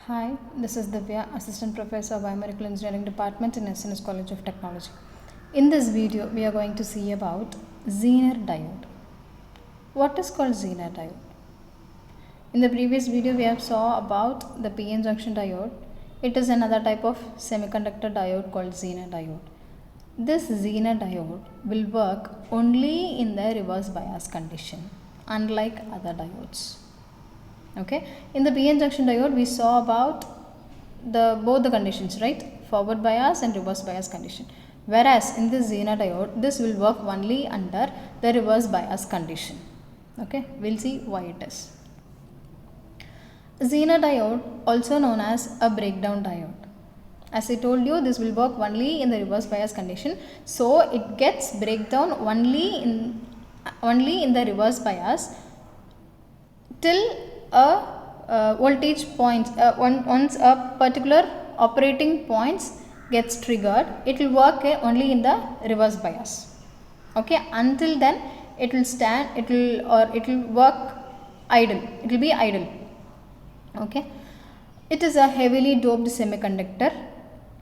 Hi, this is Divya, Assistant Professor of Biomedical Engineering Department in SNS College of Technology. In this video, we are going to see about Zener diode. What is called Zener diode? In the previous video, we have saw about the PN junction diode. It is another type of semiconductor diode called Zener diode. This Zener diode will work only in the reverse bias condition, unlike other diodes. Okay, in the PN junction diode we saw about both the conditions, right? Forward bias and reverse bias condition. Whereas in this Zener diode, this will work only under the reverse bias condition. Okay, we'll see why it is. Zener diode, also known as a breakdown diode. As I told you, this will work only in the reverse bias condition. So it gets breakdown only in the reverse bias till a voltage point. Once a particular operating points gets triggered, it will work only in the reverse bias. Okay, until then it will stand, it will work idle, it will be idle. Okay, it is a heavily doped semiconductor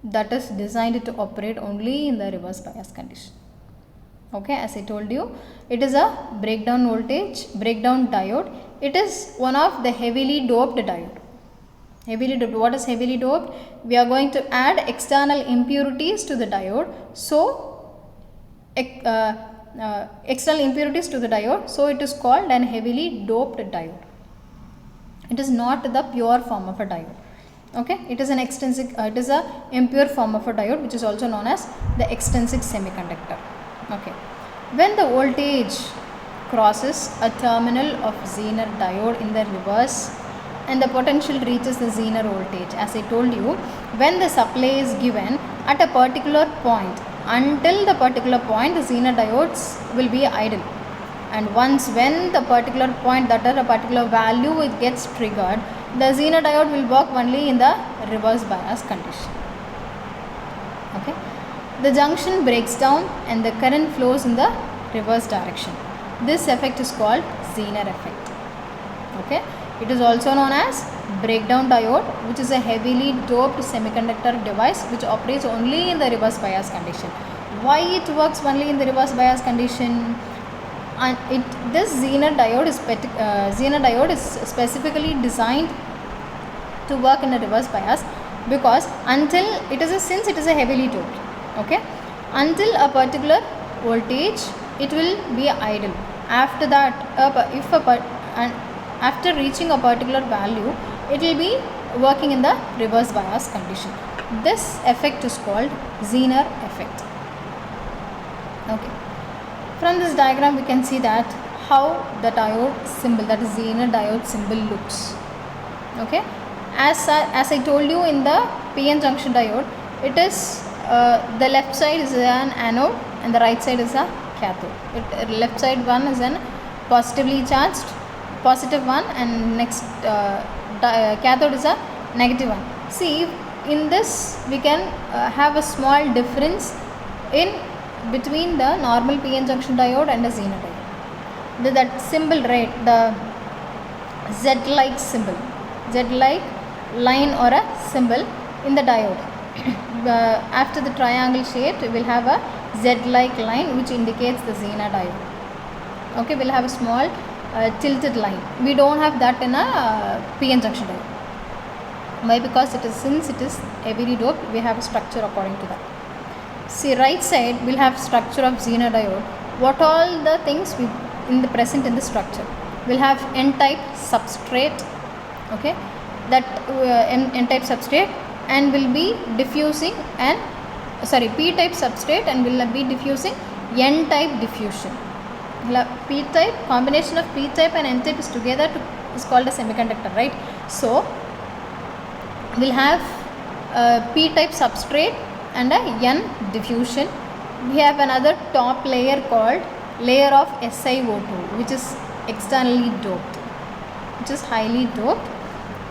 that is designed to operate only in the reverse bias condition. Okay, as I told you, it is a breakdown diode. It is one of the heavily doped diode. Heavily doped. What is heavily doped? We are going to add external impurities to the diode. So, external impurities to the diode. So, it is called an heavily doped diode. It is not the pure form of a diode. Okay, it is an extrinsic. It is a impure form of a diode, which is also known as the extrinsic semiconductor. Okay, when the voltage crosses a terminal of Zener diode in the reverse and the potential reaches the Zener voltage, as I told you, when the supply is given at a particular point, until the particular point the Zener diodes will be idle, and when the particular point, that is a particular value, it gets triggered, the Zener diode will work only in the reverse bias condition. Okay, the junction breaks down and the current flows in the reverse direction. This effect is called Zener effect. Okay, it is also known as breakdown diode, which is a heavily doped semiconductor device which operates only in the reverse bias condition. Why it works only in the reverse bias condition? And this Zener diode is specifically designed to work in a reverse bias because since it is a heavily doped, okay, until a particular voltage it will be idle. After that, after reaching a particular value, it will be working in the reverse bias condition. This effect is called Zener effect. Okay, from this diagram we can see that how the diode symbol, that is Zener diode symbol, looks. Okay, as I told you, in the PN junction diode, it is the left side is an anode and the right side is a cathode. Left side one is an positively charged, positive one, and next cathode is a negative one. See, in this we can have a small difference in between the normal PN junction diode and the Zener diode. That symbol, right, the Z-like symbol, Z-like line or a symbol in the diode. After the triangle shape, we will have a Z-like line which indicates the Zener diode. Okay, we will have a small tilted line. We don't have that in a PN junction diode. Why? Because since it is heavily doped, we have a structure according to that. See, right side will have structure of Zener diode. What all the things present in the structure? We'll have N-type substrate. Okay, that N-type substrate, and will be diffusing P-type substrate and will be diffusing N-type diffusion. P-type, combination of P-type and N-type is together is called a semiconductor, right? So we'll have P-type substrate and a N diffusion. We have another top layer called layer of SiO2, which is externally doped, which is highly doped.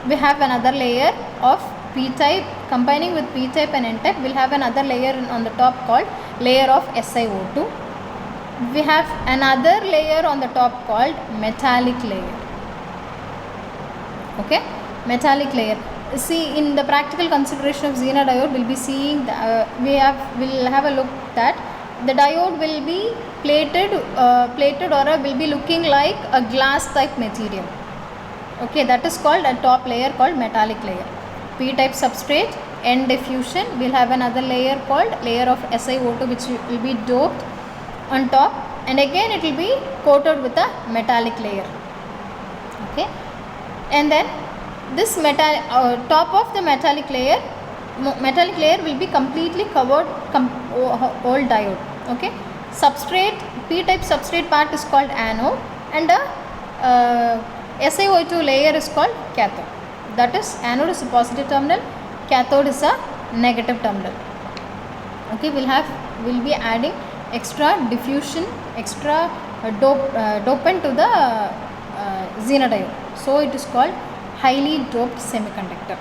We have another layer of P-type, combining with P-type and N-type, we will have another layer on the top called layer of SiO2. We have another layer on the top called metallic layer. Okay, metallic layer. see in the practical consideration of Zener diode, we'll be seeing we'll have a look that the diode will be plated or will be looking like a glass type material. Okay, that is called a top layer called metallic layer. P type substrate, N diffusion. We'll have another layer called layer of SiO2 which will be doped on top, and again it will be coated with a metallic layer. Okay, and then this top of the metallic layer will be completely covered whole diode. Okay, substrate, P type substrate part is called anode, and the SiO2 layer is called cathode. That is, anode is a positive terminal, cathode is a negative terminal. Okay, we'll be adding extra diffusion, extra dopant to the Zener diode. So it is called highly doped semiconductor.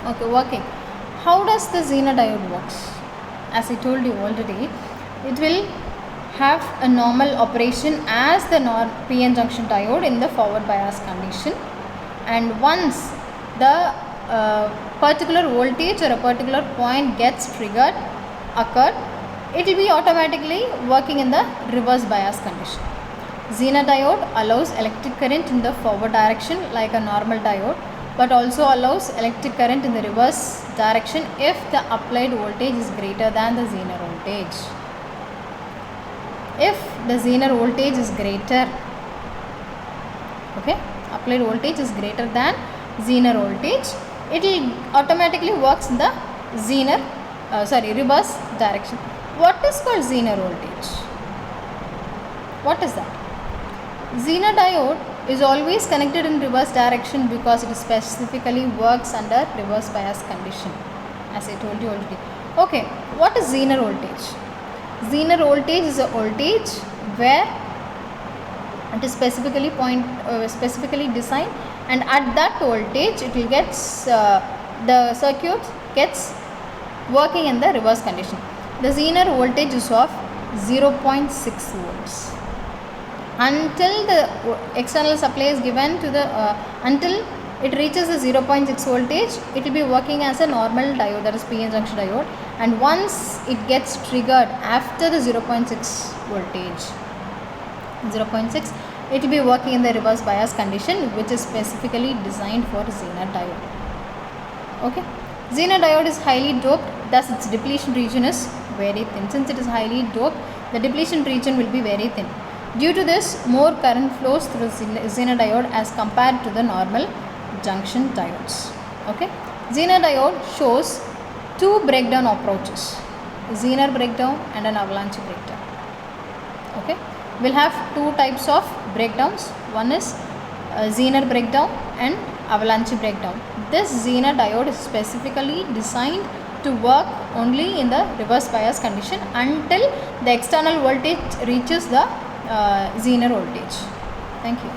Okay, working. How does the Zener diode works? As I told you already, it will have a normal operation as the PN junction diode in the forward bias condition, and once the particular voltage or a particular point gets occurred, it will be automatically working in the reverse bias condition. Zener diode allows electric current in the forward direction like a normal diode, but also allows electric current in the reverse direction if the applied voltage is greater than the Zener voltage. If the Zener voltage is greater, okay, applied voltage is greater than Zener voltage, it will automatically works in the reverse direction. What is called Zener voltage? What is that? Zener diode is always connected in reverse direction because it specifically works under reverse bias condition, as I told you already. Okay, what is Zener voltage? Zener voltage is a voltage where it is specifically designed, and at that voltage it will the circuit gets working in the reverse condition. The Zener voltage is of 0.6 volts. Until the external supply is given to the until it reaches the 0.6 voltage, it will be working as a normal diode, that is PN junction diode, and once it gets triggered after the 0.6 voltage, it will be working in the reverse bias condition, which is specifically designed for Zener diode. Okay, Zener diode is highly doped, thus its depletion region is very thin. Since it is highly doped, the depletion region will be very thin. Due to this, more current flows through Zener diode as compared to the normal junction diodes. Okay, Zener diode shows two breakdown approaches, Zener breakdown and an avalanche breakdown. Okay, we'll have two types of breakdowns. One is Zener breakdown and avalanche breakdown. This Zener diode is specifically designed to work only in the reverse bias condition until the external voltage reaches the Zener voltage. Thank you.